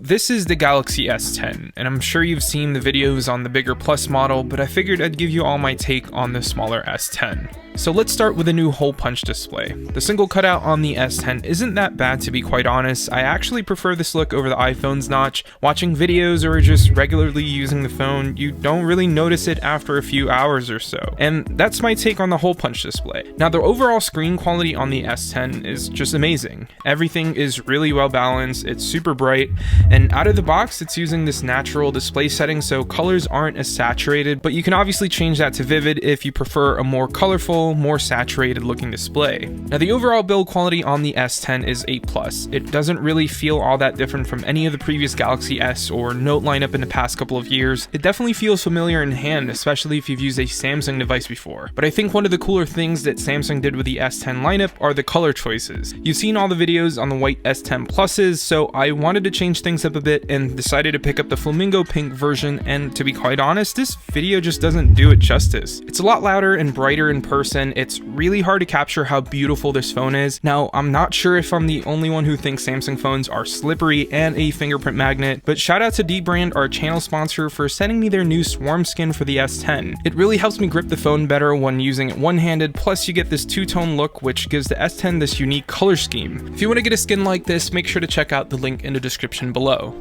this is the Galaxy S10, and I'm sure you've seen the videos on the bigger Plus model, but I figured I'd give you all my take on the smaller S10. So let's start with a new hole punch display. The single cutout on the S10 isn't that bad, to be quite honest. I actually prefer this look over the iPhone's notch. Watching videos or just regularly using the phone, you don't really notice it after a few hours or so. And that's my take on the hole punch display. Now, the overall screen quality on the S10 is just amazing. Everything is really well balanced, it's super bright, and out of the box it's using this natural display setting, so colors aren't as saturated, but you can obviously change that to vivid if you prefer a more colorful, more saturated looking display. Now, the overall build quality on the S10 is A+. It doesn't really feel all that different from any of the previous Galaxy S or Note lineup in the past couple of years. It definitely feels familiar in hand, especially if you've used a Samsung device before. But I think one of the cooler things that Samsung did with the S10 lineup are the color choices. You've seen all the videos on the white S10 Pluses, so I wanted to change things up a bit and decided to pick up the Flamingo pink version, and to be quite honest, this video just doesn't do it justice. It's a lot louder and brighter in person. It's really hard to capture how beautiful this phone is. Now, I'm not sure if I'm the only one who thinks Samsung phones are slippery and a fingerprint magnet, but shout out to Dbrand, our channel sponsor, for sending me their new Swarm skin for the S10. It really helps me grip the phone better when using it one-handed, plus you get this two-tone look which gives the S10 this unique color scheme. If you want to get a skin like this, make sure to check out the link in the description below.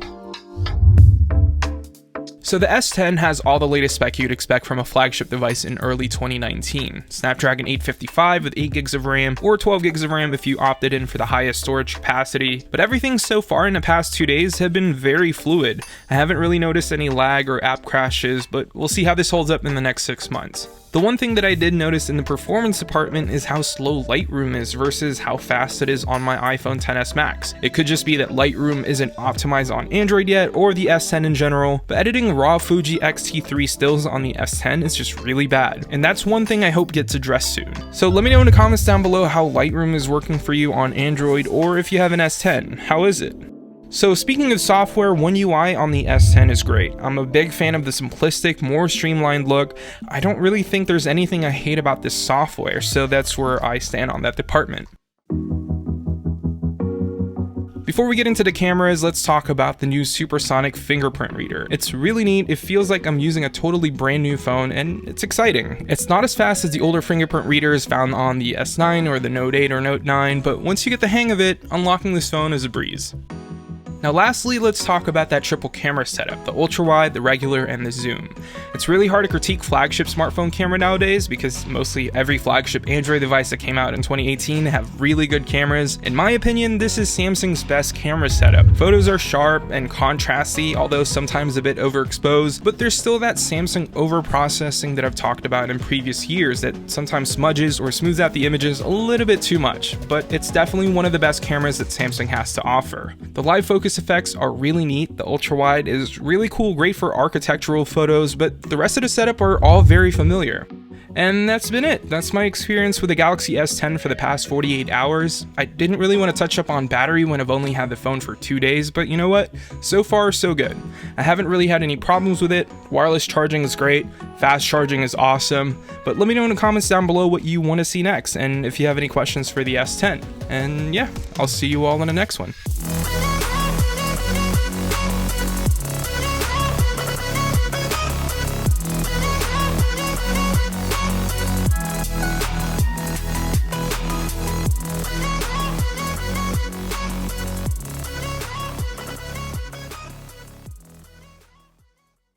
So the S10 has all the latest spec you'd expect from a flagship device in early 2019. Snapdragon 855 with 8 gigs of RAM, or 12 gigs of RAM if you opted in for the highest storage capacity. But everything so far in the past 2 days have been very fluid. I haven't really noticed any lag or app crashes, but we'll see how this holds up in the next 6 months. The one thing that I did notice in the performance department is how slow Lightroom is versus how fast it is on my iPhone XS Max. It could just be that Lightroom isn't optimized on Android yet, or the S10 in general, but editing raw Fuji X-T3 stills on the S10 is just really bad, and that's one thing I hope gets addressed soon. So let me know in the comments down below how Lightroom is working for you on Android, or if you have an S10, how is it? So speaking of software, One UI on the S10 is great. I'm a big fan of the simplistic, more streamlined look. I don't really think there's anything I hate about this software, so that's where I stand on that department. Before we get into the cameras, let's talk about the new supersonic fingerprint reader. It's really neat, it feels like I'm using a totally brand new phone, and it's exciting. It's not as fast as the older fingerprint readers found on the S9 or the Note 8 or Note 9, but once you get the hang of it, unlocking this phone is a breeze. Now lastly, let's talk about that triple camera setup, the ultra-wide, the regular, and the zoom. It's really hard to critique flagship smartphone camera nowadays because mostly every flagship Android device that came out in 2018 have really good cameras. In my opinion, this is Samsung's best camera setup. Photos are sharp and contrasty, although sometimes a bit overexposed, but there's still that Samsung overprocessing that I've talked about in previous years that sometimes smudges or smooths out the images a little bit too much, but it's definitely one of the best cameras that Samsung has to offer. The live focus effects are really neat. The ultra wide is really cool, great for architectural photos, but the rest of the setup are all very familiar. And that's been it. That's my experience with the Galaxy S10 for the past 48 hours. I didn't really want to touch up on battery when I've only had the phone for 2 days, but you know what? So far, so good. I haven't really had any problems with it. Wireless charging is great. Fast charging is awesome. But let me know in the comments down below what you want to see next, and if you have any questions for the S10. And yeah, I'll see you all in the next one.